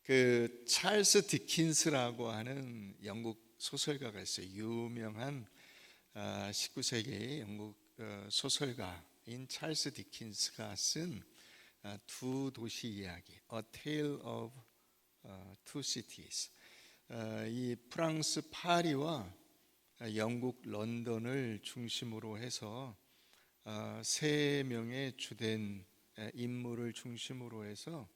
그 찰스 디킨스라고 하는 영국 소설가가 있어요. 유명한 19세기 영국 소설가인 찰스 디킨스가 쓴 두 도시 이야기, A Tale of Two Cities. 이 프랑스 파리와 영국 런던을 중심으로 해서 세 명의 주된 인물을 중심으로 해서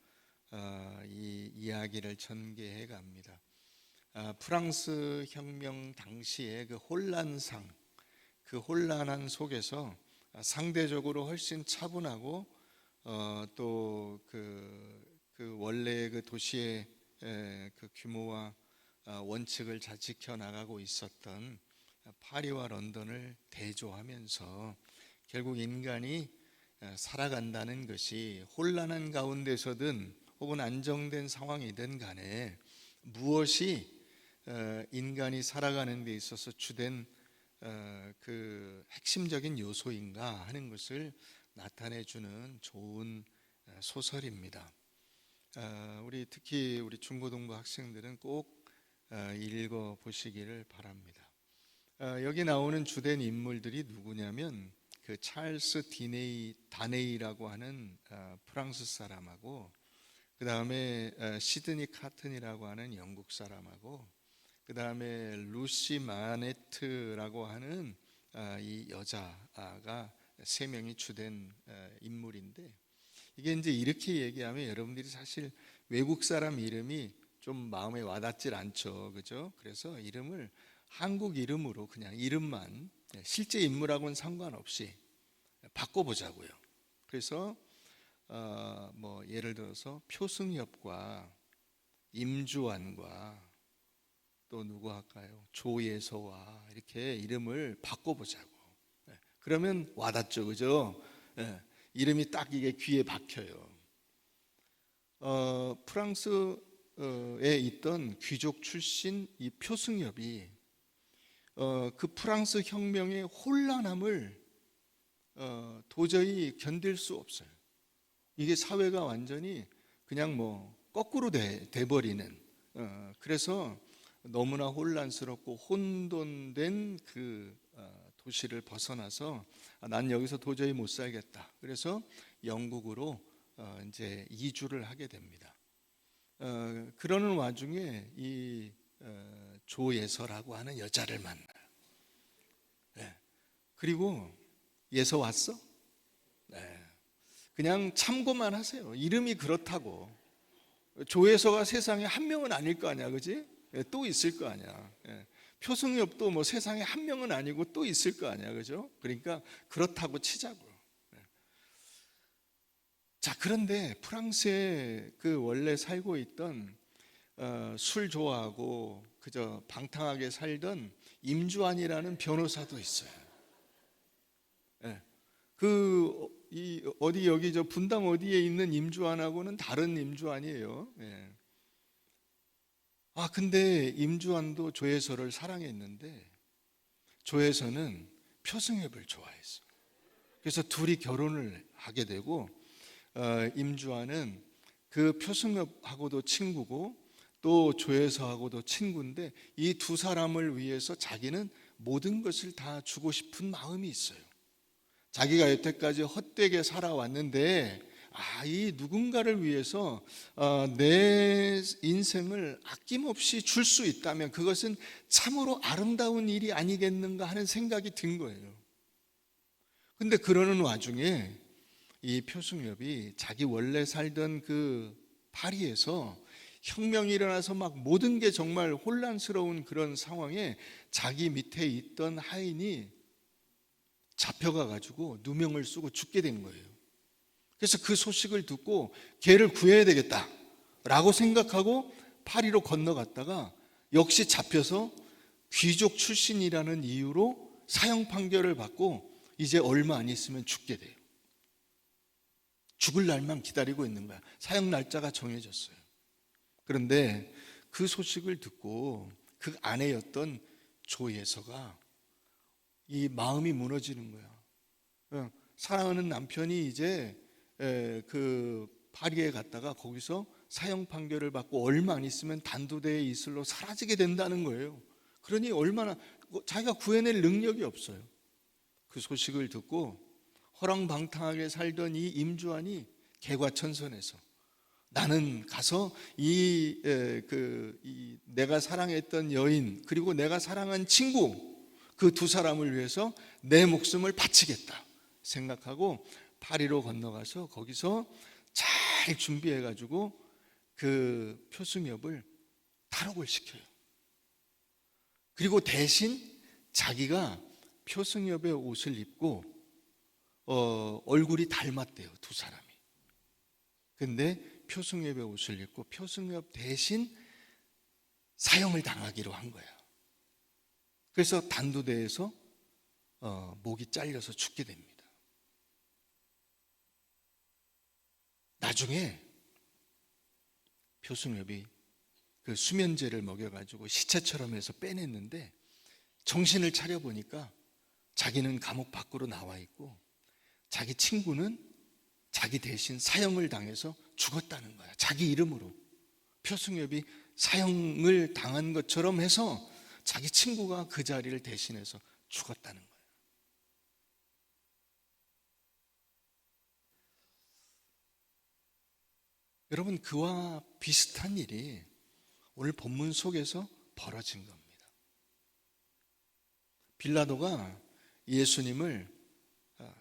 이 이야기를 전개해 갑니다. 프랑스 혁명 당시에 그 혼란상, 그 혼란한 속에서 상대적으로 훨씬 차분하고 또 그 원래 그 도시의 그 규모와 원칙을 잘 지켜 나가고 있었던 파리와 런던을 대조하면서 결국 인간이 살아간다는 것이 혼란한 가운데서든 혹은 안정된 상황이든 간에 무엇이 인간이 살아가는 데 있어서 주된 그 핵심적인 요소인가 하는 것을 나타내주는 좋은 소설입니다. 특히 우리 중고등부 학생들은 꼭 읽어 보시기를 바랍니다. 여기 나오는 주된 인물들이 누구냐면 그 찰스 다네이라고 하는 프랑스 사람하고, 그 다음에 시드니 카튼이라고 하는 영국 사람하고, 그 다음에 루시 마네트라고 하는 이 여자가 세 명이 주된 인물인데, 이게 이제 이렇게 얘기하면 여러분들이 사실 외국 사람 이름이 좀 마음에 와닿질 않죠, 그죠? 그래서 이름을 한국 이름으로 그냥 이름만 실제 인물하고는 상관없이 바꿔보자고요. 그래서 뭐 예를 들어서 표승엽과 임주환과 또 누구 할까요? 조예서와 이렇게 이름을 바꿔보자고. 그러면 와닿죠, 그죠? 이름이 딱 이게 귀에 박혀요. 프랑스에 있던 귀족 출신 이 표승엽이 그 프랑스 혁명의 혼란함을 도저히 견딜 수 없어요. 이게 사회가 완전히 그냥 뭐 거꾸로 돼버리는, 그래서 너무나 혼란스럽고 혼돈된 그 도시를 벗어나서 난 여기서 도저히 못 살겠다. 그래서 영국으로 이제 이주를 하게 됩니다. 그러는 와중에 이 조예서라고 하는 여자를 만나요. 그리고 예서 왔어? 그냥 참고만 하세요. 이름이 그렇다고. 조예서가 세상에 한 명은 아닐 거 아니야, 그지? 또 있을 거 아니야. 표승엽도 뭐 세상에 한 명은 아니고 또 있을 거 아니야, 그죠? 그러니까 그렇다고 치자고요. 자, 그런데 프랑스에 그 원래 살고 있던 술 좋아하고 그저 방탕하게 살던 임주환이라는 변호사도 있어요. 어디 여기 저 분당 어디에 있는 임주환하고는 다른 임주환이에요. 근데 임주환도 조예서를 사랑했는데 조예서는 표승엽을 좋아했어. 그래서 둘이 결혼을 하게 되고, 임주환은 그 표승엽하고도 친구고 또 조예서하고도 친구인데 이 두 사람을 위해서 자기는 모든 것을 다 주고 싶은 마음이 있어요. 자기가 여태까지 헛되게 살아왔는데 이 누군가를 위해서 내 인생을 아낌없이 줄 수 있다면 그것은 참으로 아름다운 일이 아니겠는가 하는 생각이 든 거예요. 근데 그러는 와중에 이 표승엽이 자기 원래 살던 그 파리에서 혁명이 일어나서 막 모든 게 정말 혼란스러운 그런 상황에 자기 밑에 있던 하인이 잡혀가 가지고 누명을 쓰고 죽게 된 거예요. 그래서 그 소식을 듣고 걔를 구해야 되겠다라고 생각하고 파리로 건너갔다가 역시 잡혀서 귀족 출신이라는 이유로 사형 판결을 받고 이제 얼마 안 있으면 죽게 돼요. 죽을 날만 기다리고 있는 거야. 사형 날짜가 정해졌어요. 그런데 그 소식을 듣고 그 아내였던 조예서가 이 마음이 무너지는 거야. 사랑하는 남편이 이제 그 파리에 갔다가 거기서 사형 판결을 받고 얼마 안 있으면 단두대의 이슬로 사라지게 된다는 거예요. 그러니 얼마나 자기가 구해낼 능력이 없어요. 그 소식을 듣고 허랑방탕하게 살던 이 임주환이 개과천선해서 나는 가서 내가 사랑했던 여인 그리고 내가 사랑한 친구 그 두 사람을 위해서 내 목숨을 바치겠다 생각하고 파리로 건너가서 거기서 잘 준비해가지고 그 표승엽을 탈옥을 시켜요. 그리고 대신 자기가 표승엽의 옷을 입고 얼굴이 닮았대요, 두 사람이. 근데 표승엽의 옷을 입고 표승엽 대신 사형을 당하기로 한 거야. 그래서 단두대에서 목이 잘려서 죽게 됩니다. 나중에 표승엽이 그 수면제를 먹여가지고 시체처럼 해서 빼냈는데 정신을 차려보니까 자기는 감옥 밖으로 나와 있고 자기 친구는 자기 대신 사형을 당해서 죽었다는 거야. 자기 이름으로 표승엽이 사형을 당한 것처럼 해서 자기 친구가 그 자리를 대신해서 죽었다는 거예요. 여러분, 그와 비슷한 일이 오늘 본문 속에서 벌어진 겁니다. 빌라도가 예수님을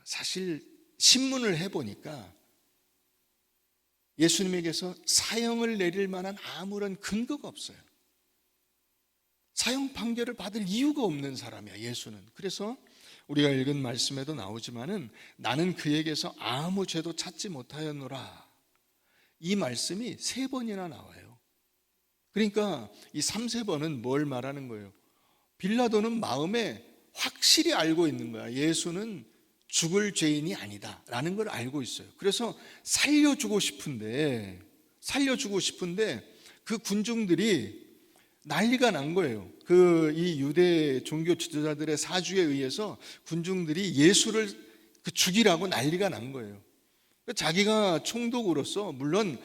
사실 신문을 해보니까 예수님에게서 사형을 내릴 만한 아무런 근거가 없어요. 사형 판결을 받을 이유가 없는 사람이야, 예수는. 그래서 우리가 읽은 말씀에도 나오지만은 나는 그에게서 아무 죄도 찾지 못하였노라. 이 말씀이 3번이나 나와요. 그러니까 이 3-4번은 뭘 말하는 거예요? 빌라도는 마음에 확실히 알고 있는 거야. 예수는 죽을 죄인이 아니다 라는 걸 알고 있어요. 그래서 살려주고 싶은데 그 군중들이 난리가 난 거예요. 이 유대 종교 지도자들의 사주에 의해서 군중들이 예수를 죽이라고 난리가 난 거예요. 자기가 총독으로서 물론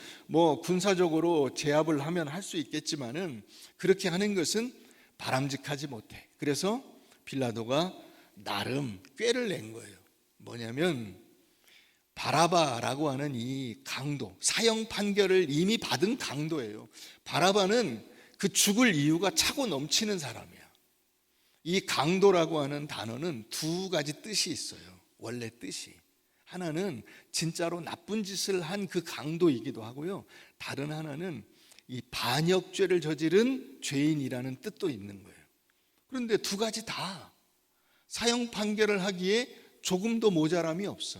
군사적으로 제압을 하면 할 수 있겠지만은 그렇게 하는 것은 바람직하지 못해. 그래서 빌라도가 나름 꾀를 낸 거예요. 뭐냐면 바라바라고 하는 이 강도, 사형 판결을 이미 받은 강도예요. 바라바는 그 죽을 이유가 차고 넘치는 사람이야. 이 강도라고 하는 단어는 2가지 뜻이 있어요. 원래 뜻이. 하나는 진짜로 나쁜 짓을 한 그 강도이기도 하고요. 다른 하나는 이 반역죄를 저지른 죄인이라는 뜻도 있는 거예요. 그런데 2가지 다 사형 판결을 하기에 조금도 모자람이 없어.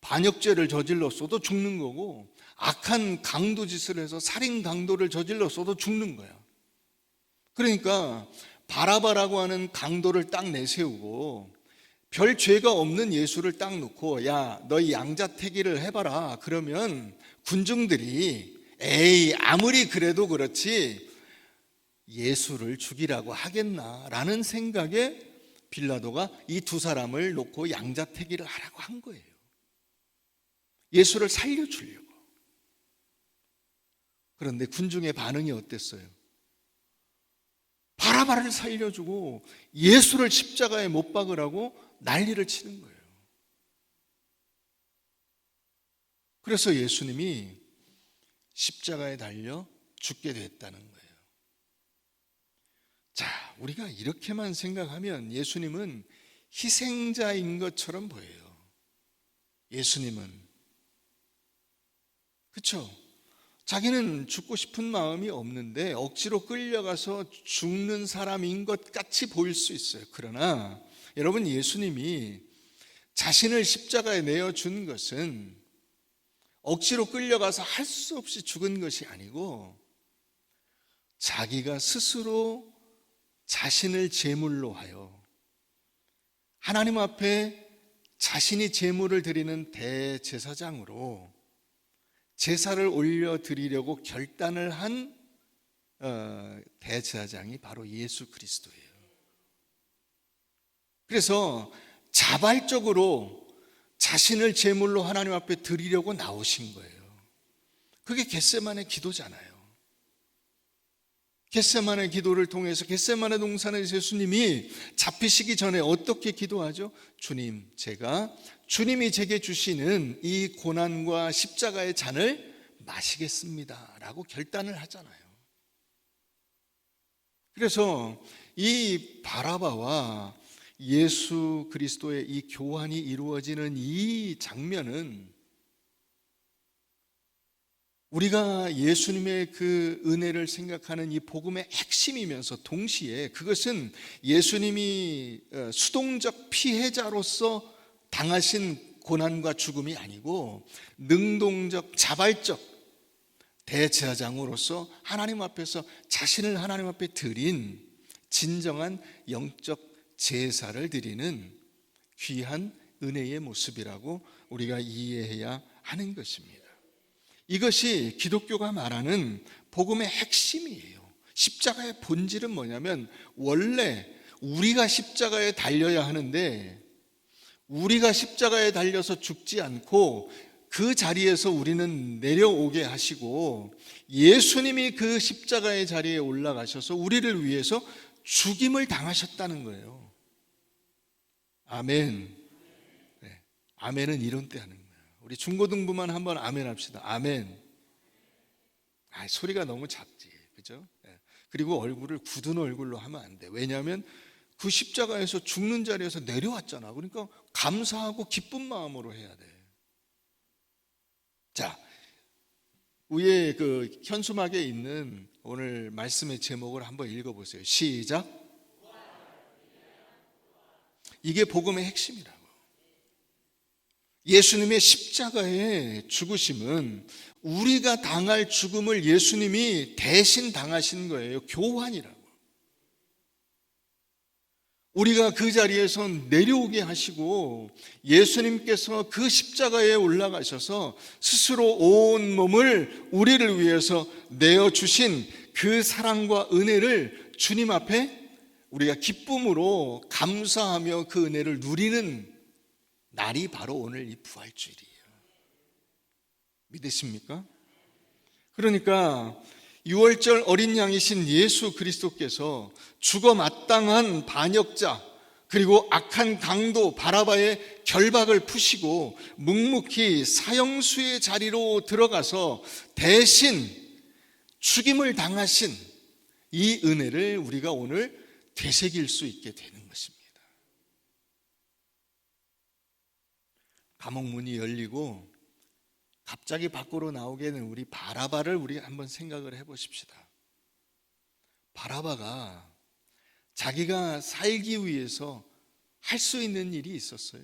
반역죄를 저질렀어도 죽는 거고 악한 강도 짓을 해서 살인 강도를 저질렀어도 죽는 거야. 그러니까 바라바라고 하는 강도를 딱 내세우고 별 죄가 없는 예수를 딱 놓고 야, 너희 양자택일을 해봐라. 그러면 군중들이 에이 아무리 그래도 그렇지 예수를 죽이라고 하겠나 라는 생각에 빌라도가 이 2 사람을 놓고 양자택일을 하라고 한 거예요. 예수를 살려주려고. 그런데 군중의 반응이 어땠어요? 바라바를 살려주고 예수를 십자가에 못 박으라고 난리를 치는 거예요. 그래서 예수님이 십자가에 달려 죽게 됐다는 거예요. 자, 우리가 이렇게만 생각하면 예수님은 희생자인 것처럼 보여요. 예수님은. 그렇죠? 자기는 죽고 싶은 마음이 없는데 억지로 끌려가서 죽는 사람인 것 같이 보일 수 있어요. 그러나 여러분, 예수님이 자신을 십자가에 내어준 것은 억지로 끌려가서 할 수 없이 죽은 것이 아니고 자기가 스스로 자신을 제물로 하여 하나님 앞에 자신이 제물을 드리는 대제사장으로 제사를 올려드리려고 결단을 한 대제사장이 바로 예수 그리스도예요. 그래서 자발적으로 자신을 제물로 하나님 앞에 드리려고 나오신 거예요. 그게 겟세마네 기도잖아요. 겟세마네 기도를 통해서 겟세마네 동산에서 예수님이 잡히시기 전에 어떻게 기도하죠? 주님, 제가 주님이 제게 주시는 이 고난과 십자가의 잔을 마시겠습니다 라고 결단을 하잖아요. 그래서 이 바라바와 예수 그리스도의 이 교환이 이루어지는 이 장면은 우리가 예수님의 그 은혜를 생각하는 이 복음의 핵심이면서 동시에 그것은 예수님이 수동적 피해자로서 당하신 고난과 죽음이 아니고 능동적 자발적 대제사장으로서 하나님 앞에서 자신을 하나님 앞에 드린 진정한 영적 제사를 드리는 귀한 은혜의 모습이라고 우리가 이해해야 하는 것입니다. 이것이 기독교가 말하는 복음의 핵심이에요. 십자가의 본질은 뭐냐면 원래 우리가 십자가에 달려야 하는데 우리가 십자가에 달려서 죽지 않고 그 자리에서 우리는 내려오게 하시고 예수님이 그 십자가의 자리에 올라가셔서 우리를 위해서 죽임을 당하셨다는 거예요. 아멘. 네. 아멘은 이런 때 하는 거예요. 우리 중고등부만 한번 아멘 합시다. 아멘. 소리가 너무 작지, 그죠? 네. 그리고 얼굴을 굳은 얼굴로 하면 안 돼. 왜냐하면 그 십자가에서 죽는 자리에서 내려왔잖아. 그러니까 감사하고 기쁜 마음으로 해야 돼. 자, 위에 그 현수막에 있는 오늘 말씀의 제목을 한번 읽어보세요. 시작. 이게 복음의 핵심이라고. 예수님의 십자가의 죽으심은 우리가 당할 죽음을 예수님이 대신 당하신 거예요. 교환이라고. 우리가 그 자리에서 내려오게 하시고 예수님께서 그 십자가에 올라가셔서 스스로 온 몸을 우리를 위해서 내어주신 그 사랑과 은혜를 주님 앞에 우리가 기쁨으로 감사하며 그 은혜를 누리는 날이 바로 오늘 이 부활주일이에요. 믿으십니까? 그러니까 유월절 어린 양이신 예수 그리스도께서 죽어 마땅한 반역자 그리고 악한 강도 바라바의 결박을 푸시고 묵묵히 사형수의 자리로 들어가서 대신 죽임을 당하신 이 은혜를 우리가 오늘 되새길 수 있게 되는 것입니다. 감옥 문이 열리고 갑자기 밖으로 나오게 된 우리 바라바를 우리 한번 생각을 해보십시다. 바라바가 자기가 살기 위해서 할 수 있는 일이 있었어요?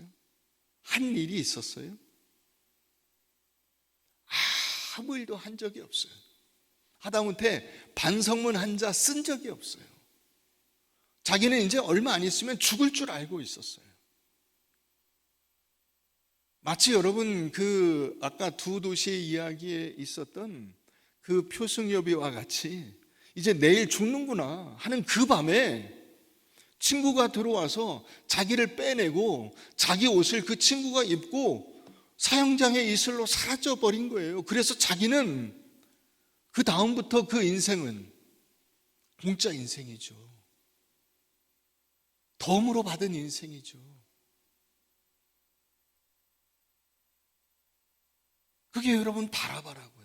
한 일이 있었어요? 아무 일도 한 적이 없어요. 하다못해 반성문 한 자 쓴 적이 없어요. 자기는 이제 얼마 안 있으면 죽을 줄 알고 있었어요. 마치 여러분 그 아까 두 도시의 이야기에 있었던 그 표승여비와 같이 이제 내일 죽는구나 하는 그 밤에 친구가 들어와서 자기를 빼내고 자기 옷을 그 친구가 입고 사형장의 이슬로 사라져 버린 거예요. 그래서 자기는 그 다음부터 그 인생은 공짜 인생이죠. 덤으로 받은 인생이죠. 그게 여러분 바라바라고요.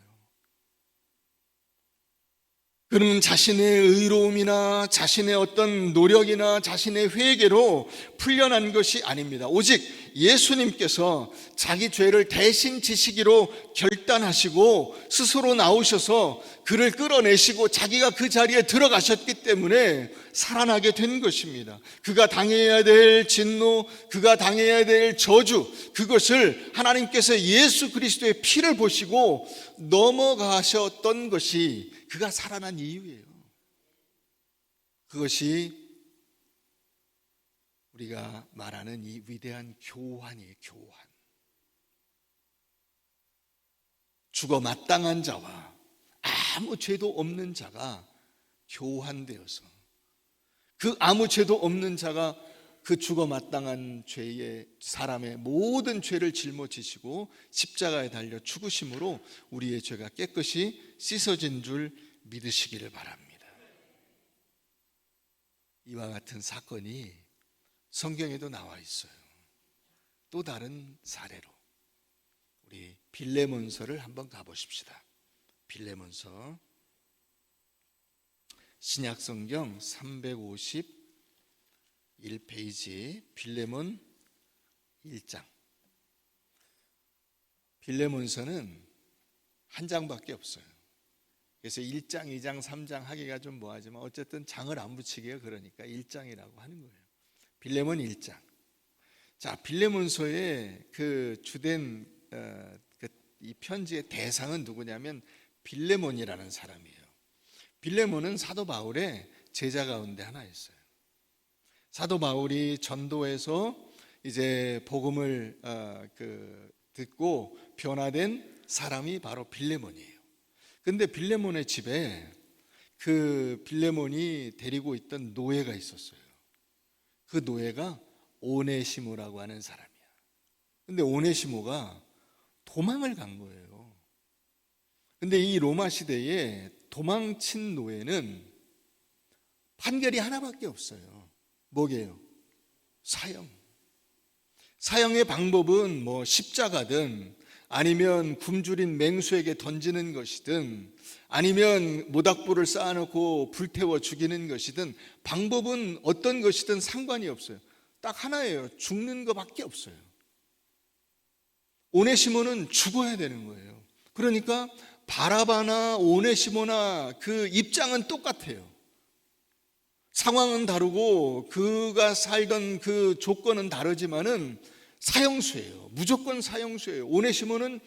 그는 자신의 의로움이나 자신의 어떤 노력이나 자신의 회개로 풀려난 것이 아닙니다. 오직 예수님께서 자기 죄를 대신 지시기로 결단하시고 스스로 나오셔서 그를 끌어내시고 자기가 그 자리에 들어가셨기 때문에 살아나게 된 것입니다. 그가 당해야 될 진노, 그가 당해야 될 저주, 그것을 하나님께서 예수 그리스도의 피를 보시고 넘어가셨던 것이 그가 살아난 이유예요. 그것이 우리가 말하는 이 위대한 교환이에요. 교환. 죽어 마땅한 자와 아무 죄도 없는 자가 교환되어서 그 아무 죄도 없는 자가 그 죽어 마땅한 죄의 사람의 모든 죄를 짊어지시고 십자가에 달려 죽으심으로 우리의 죄가 깨끗이 씻어진 줄 믿으시기를 바랍니다. 이와 같은 사건이 성경에도 나와 있어요. 또 다른 사례로 우리 빌레몬서를 한번 가보십시다. 빌레몬서 신약성경 351페이지 빌레몬 1장. 빌레몬서는 한 장밖에 없어요. 그래서 1장, 2장, 3장 하기가 좀 뭐하지만 어쨌든 장을 안 붙이게요. 그러니까 1장이라고 하는 거예요. 빌레몬 1장. 자, 빌레몬서의 그 주된 이 편지의 대상은 누구냐면 빌레몬이라는 사람이에요. 빌레몬은 사도 바울의 제자 가운데 하나였어요. 사도 바울이 전도해서 이제 복음을 듣고 변화된 사람이 바로 빌레몬이에요. 근데 빌레몬의 집에 그 빌레몬이 데리고 있던 노예가 있었어요. 그 노예가 오네시모라고 하는 사람이야. 근데 오네시모가 도망을 간 거예요. 근데 이 로마 시대에 도망친 노예는 판결이 하나밖에 없어요. 뭐게요? 사형. 사형의 방법은 뭐 십자가든 아니면 굶주린 맹수에게 던지는 것이든 아니면 모닥불을 쌓아놓고 불태워 죽이는 것이든 방법은 어떤 것이든 상관이 없어요. 딱 하나예요. 죽는 것밖에 없어요. 오네시모는 죽어야 되는 거예요. 그러니까 바라바나 오네시모나 그 입장은 똑같아요. 상황은 다르고 그가 살던 그 조건은 다르지만은 사형수예요. 무조건 사형수예요. 오네시모는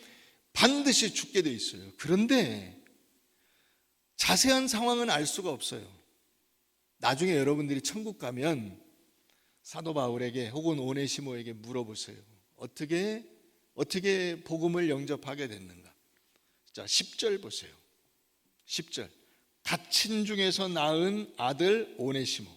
반드시 죽게 돼 있어요. 그런데 자세한 상황은 알 수가 없어요. 나중에 여러분들이 천국 가면 사도 바울에게 혹은 오네시모에게 물어보세요. 어떻게 복음을 영접하게 됐는가? 자, 10절 보세요. 10절. 갇힌 중에서 낳은 아들 오네시모.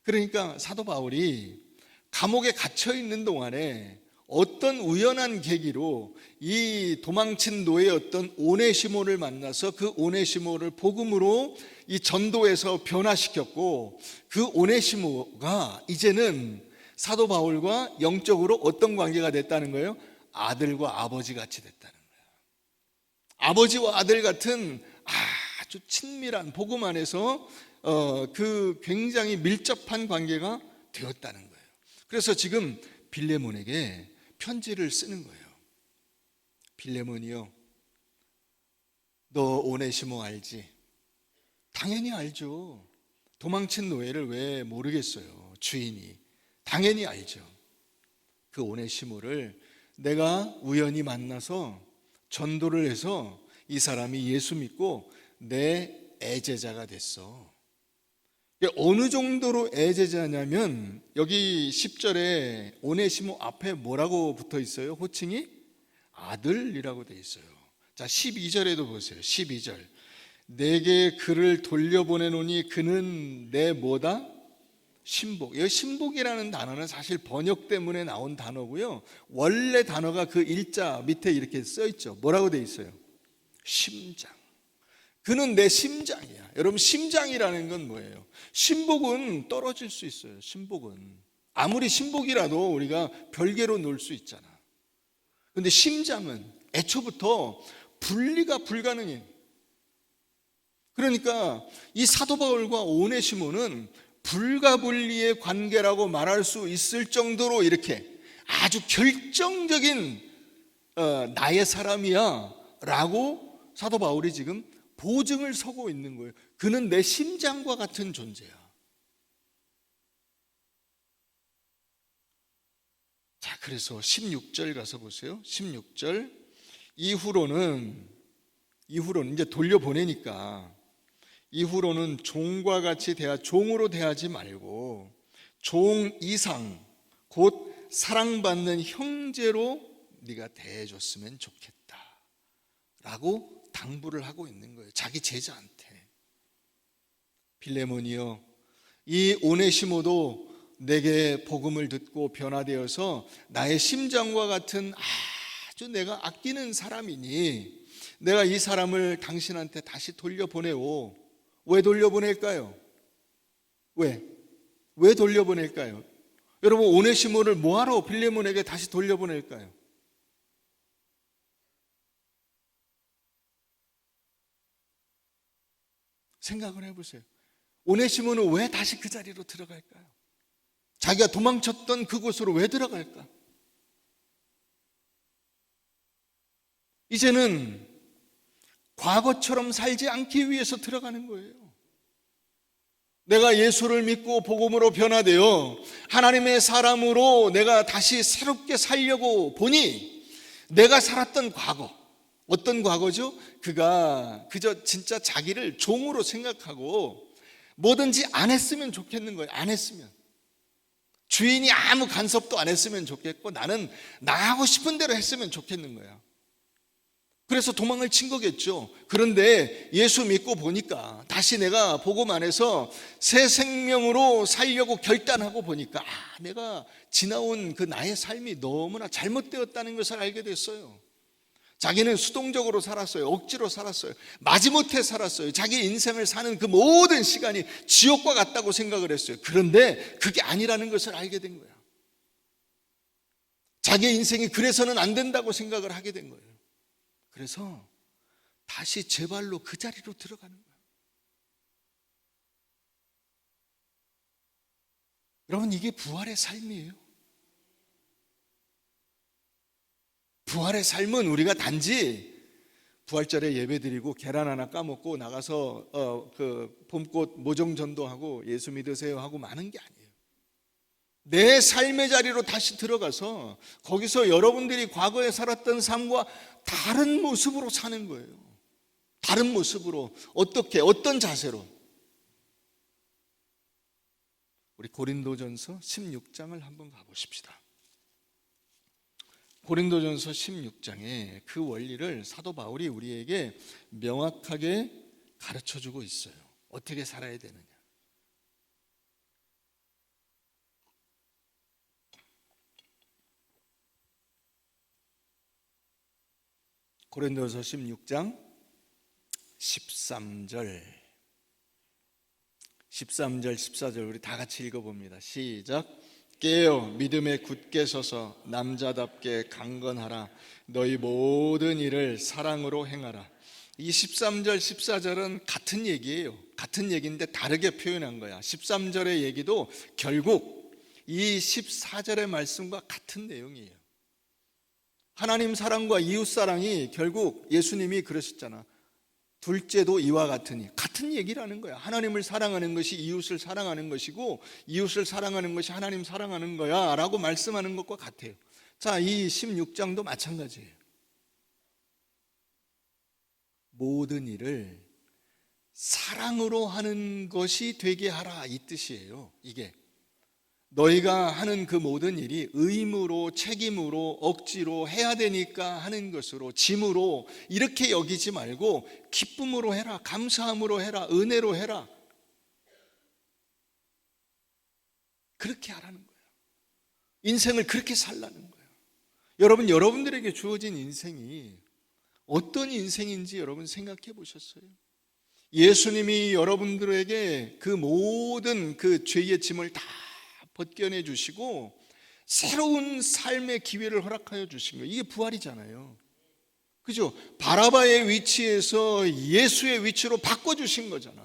그러니까 사도 바울이 감옥에 갇혀 있는 동안에 어떤 우연한 계기로 이 도망친 노예였던 오네시모를 만나서 그 오네시모를 복음으로 이 전도에서 변화시켰고 그 오네시모가 이제는 사도 바울과 영적으로 어떤 관계가 됐다는 거예요? 아들과 아버지 같이 됐다는 거예요. 아버지와 아들 같은 아주 친밀한 복음 안에서 그 굉장히 밀접한 관계가 되었다는 거예요. 그래서 지금 빌레몬에게 편지를 쓰는 거예요. 빌레몬이요, 너 오네시모 알지? 당연히 알죠. 도망친 노예를 왜 모르겠어요. 주인이 당연히 알죠. 그 오네시모를 내가 우연히 만나서 전도를 해서 이 사람이 예수 믿고 내 애제자가 됐어. 어느 정도로 애제자냐면 여기 10절에 오네시모 앞에 뭐라고 붙어 있어요? 호칭이 아들이라고 돼 있어요. 자, 12절에도 보세요. 12절. 내게 그를 돌려보내노니 그는 내 뭐다? 신복. 이 신복이라는 단어는 사실 번역 때문에 나온 단어고요. 원래 단어가 그 일자 밑에 이렇게 써 있죠. 뭐라고 돼 있어요? 심장. 그는 내 심장이야. 여러분, 심장이라는 건 뭐예요? 신복은 떨어질 수 있어요. 신복은 아무리 신복이라도 우리가 별개로 놓을 수 있잖아. 그런데 심장은 애초부터 분리가 불가능해요. 그러니까 이 사도 바울과 오네시모는 불가분리의 관계라고 말할 수 있을 정도로 이렇게 아주 결정적인 나의 사람이야 라고 사도 바울이 지금 보증을 서고 있는 거예요. 그는 내 심장과 같은 존재야. 자, 그래서 16절 가서 보세요. 16절. 이후로는 이제 돌려보내니까 이후로는 종과 같이 종으로 대하지 말고 종 이상 곧 사랑받는 형제로 네가 대해줬으면 좋겠다 라고 당부를 하고 있는 거예요. 자기 제자한테. 빌레몬이요, 이 오네시모도 내게 복음을 듣고 변화되어서 나의 심장과 같은 아주 내가 아끼는 사람이니 내가 이 사람을 당신한테 다시 돌려보내오. 왜 돌려보낼까요? 왜 돌려보낼까요? 여러분, 오네시모를 뭐하러 빌레몬에게 다시 돌려보낼까요? 생각을 해보세요. 오네시모는 왜 다시 그 자리로 들어갈까요? 자기가 도망쳤던 그곳으로 왜 들어갈까? 이제는 과거처럼 살지 않기 위해서 들어가는 거예요. 내가 예수를 믿고 복음으로 변화되어 하나님의 사람으로 내가 다시 새롭게 살려고 보니 내가 살았던 과거, 어떤 과거죠? 그가 그저 진짜 자기를 종으로 생각하고 뭐든지 안 했으면 좋겠는 거예요. 안 했으면. 주인이 아무 간섭도 안 했으면 좋겠고 나는 나하고 싶은 대로 했으면 좋겠는 거야. 그래서 도망을 친 거겠죠. 그런데 예수 믿고 보니까 다시 내가 복음 안에서 새 생명으로 살려고 결단하고 보니까 내가 지나온 그 나의 삶이 너무나 잘못되었다는 것을 알게 됐어요. 자기는 수동적으로 살았어요. 억지로 살았어요. 마지못해 살았어요. 자기 인생을 사는 그 모든 시간이 지옥과 같다고 생각을 했어요. 그런데 그게 아니라는 것을 알게 된 거야. 자기 인생이 그래서는 안 된다고 생각을 하게 된 거예요. 그래서 다시 제 발로 그 자리로 들어가는 거예요. 여러분, 이게 부활의 삶이에요. 부활의 삶은 우리가 단지 부활절에 예배드리고 계란 하나 까먹고 나가서 그 봄꽃 모종 전도하고 예수 믿으세요 하고 마는 게 아니에요. 내 삶의 자리로 다시 들어가서 거기서 여러분들이 과거에 살았던 삶과 다른 모습으로 사는 거예요. 다른 모습으로. 어떻게, 어떤 자세로? 우리 고린도전서 16장을 한번 가보십시다. 고린도전서 16장에 그 원리를 사도 바울이 우리에게 명확하게 가르쳐주고 있어요. 어떻게 살아야 되느냐. 고린도서 16장 13절 14절 우리 다 같이 읽어봅니다. 시작. 깨어 믿음에 굳게 서서 남자답게 강건하라. 너희 모든 일을 사랑으로 행하라. 이 13절 14절은 같은 얘기예요. 같은 얘기인데 다르게 표현한 거야. 13절의 얘기도 결국 이 14절의 말씀과 같은 내용이에요. 하나님 사랑과 이웃 사랑이 결국 예수님이 그러셨잖아. 둘째도 이와 같으니. 같은 얘기라는 거야. 하나님을 사랑하는 것이 이웃을 사랑하는 것이고 이웃을 사랑하는 것이 하나님 사랑하는 거야 라고 말씀하는 것과 같아요. 자, 이 16장도 마찬가지예요. 모든 일을 사랑으로 하는 것이 되게 하라, 이 뜻이에요. 이게 너희가 하는 그 모든 일이 의무로, 책임으로, 억지로 해야 되니까 하는 것으로, 짐으로 이렇게 여기지 말고 기쁨으로 해라, 감사함으로 해라, 은혜로 해라. 그렇게 하라는 거예요. 인생을 그렇게 살라는 거예요. 여러분, 여러분들에게 주어진 인생이 어떤 인생인지 여러분 생각해 보셨어요? 예수님이 여러분들에게 그 모든 그 죄의 짐을 다 벗겨내 주시고 새로운 삶의 기회를 허락하여 주신 거예요. 이게 부활이잖아요. 그죠? 바라바의 위치에서 예수의 위치로 바꿔주신 거잖아.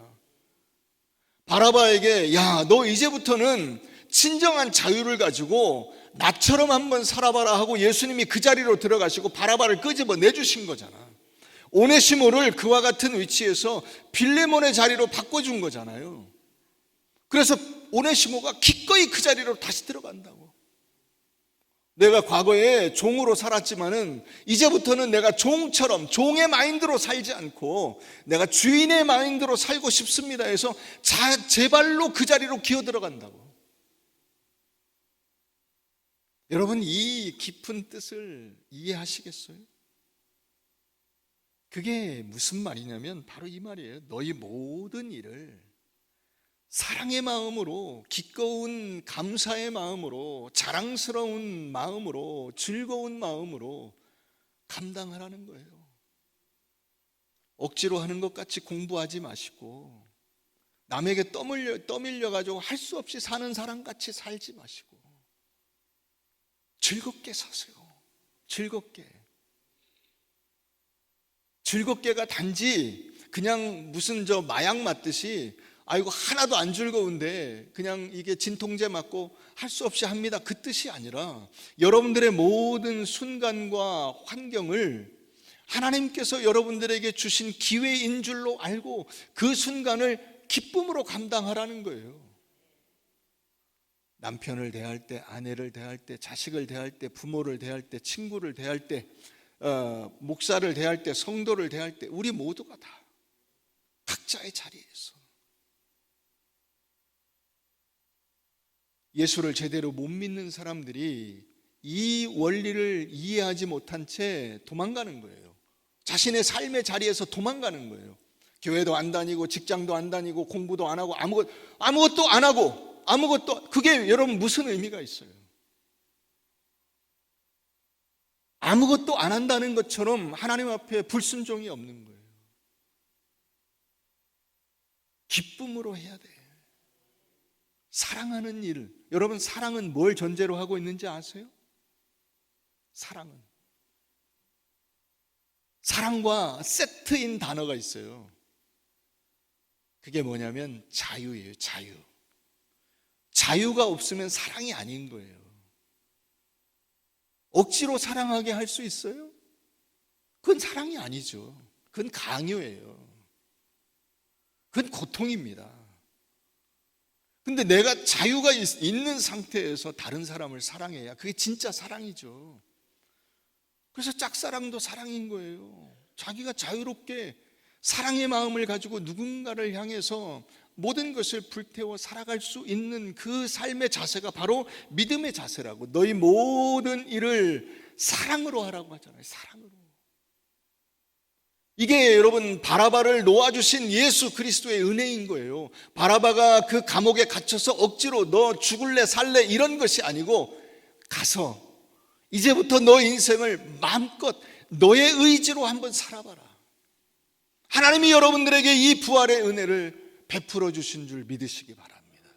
바라바에게 야, 너 이제부터는 진정한 자유를 가지고 나처럼 한번 살아봐라 하고 예수님이 그 자리로 들어가시고 바라바를 끄집어 내주신 거잖아. 오네시모를 그와 같은 위치에서 빌레몬의 자리로 바꿔준 거잖아요. 그래서 오네시모가 기꺼이 그 자리로 다시 들어간다고. 내가 과거에 종으로 살았지만은 이제부터는 내가 종처럼 종의 마인드로 살지 않고 내가 주인의 마인드로 살고 싶습니다 해서 제 발로 그 자리로 기어 들어간다고. 여러분, 이 깊은 뜻을 이해하시겠어요? 그게 무슨 말이냐면 바로 이 말이에요. 너희 모든 일을 사랑의 마음으로, 기꺼운 감사의 마음으로, 자랑스러운 마음으로, 즐거운 마음으로 감당하라는 거예요. 억지로 하는 것 같이 공부하지 마시고, 남에게 떠밀려가지고 할 수 없이 사는 사람 같이 살지 마시고, 즐겁게 사세요. 즐겁게가 단지 그냥 무슨 마약 맞듯이 아이고 하나도 안 즐거운데 그냥 이게 진통제 맞고 할 수 없이 합니다, 그 뜻이 아니라 여러분들의 모든 순간과 환경을 하나님께서 여러분들에게 주신 기회인 줄로 알고 그 순간을 기쁨으로 감당하라는 거예요. 남편을 대할 때, 아내를 대할 때, 자식을 대할 때, 부모를 대할 때, 친구를 대할 때, 목사를 대할 때, 성도를 대할 때, 우리 모두가 다 각자의 자리에서 예수를 제대로 못 믿는 사람들이 이 원리를 이해하지 못한 채 도망가는 거예요. 자신의 삶의 자리에서 도망가는 거예요. 교회도 안 다니고 직장도 안 다니고 공부도 안 하고 아무것도 안 하고 그게 여러분 무슨 의미가 있어요? 아무것도 안 한다는 것처럼 하나님 앞에 불순종이 없는 거예요. 기쁨으로 해야 돼. 사랑하는 일. 여러분, 사랑은 뭘 전제로 하고 있는지 아세요? 사랑과 세트인 단어가 있어요. 그게 뭐냐면 자유예요. 자유가 없으면 사랑이 아닌 거예요. 억지로 사랑하게 할 수 있어요? 그건 사랑이 아니죠. 그건 강요예요. 그건 고통입니다. 근데 내가 자유가 있는 상태에서 다른 사람을 사랑해야 그게 진짜 사랑이죠. 그래서 짝사랑도 사랑인 거예요. 자기가 자유롭게 사랑의 마음을 가지고 누군가를 향해서 모든 것을 불태워 살아갈 수 있는 그 삶의 자세가 바로 믿음의 자세라고. 너희 모든 일을 사랑으로 하라고 하잖아요. 사랑으로. 이게 여러분 바라바를 놓아주신 예수 그리스도의 은혜인 거예요. 바라바가 그 감옥에 갇혀서 억지로 너 죽을래 살래 이런 것이 아니고, 가서 이제부터 너 인생을 마음껏 너의 의지로 한번 살아봐라. 하나님이 여러분들에게 이 부활의 은혜를 베풀어 주신 줄 믿으시기 바랍니다.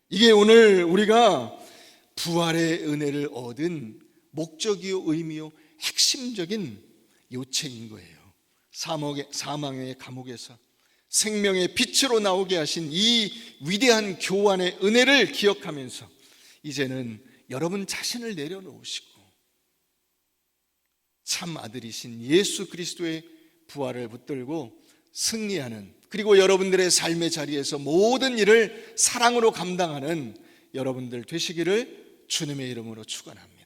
이게 오늘 우리가 부활의 은혜를 얻은 목적이요 의미요 핵심적인 요체인 거예요. 사망의 감옥에서 생명의 빛으로 나오게 하신 이 위대한 교환의 은혜를 기억하면서 이제는 여러분 자신을 내려놓으시고 참 아들이신 예수 그리스도의 부활을 붙들고 승리하는, 그리고 여러분들의 삶의 자리에서 모든 일을 사랑으로 감당하는 여러분들 되시기를 주님의 이름으로 축원합니다.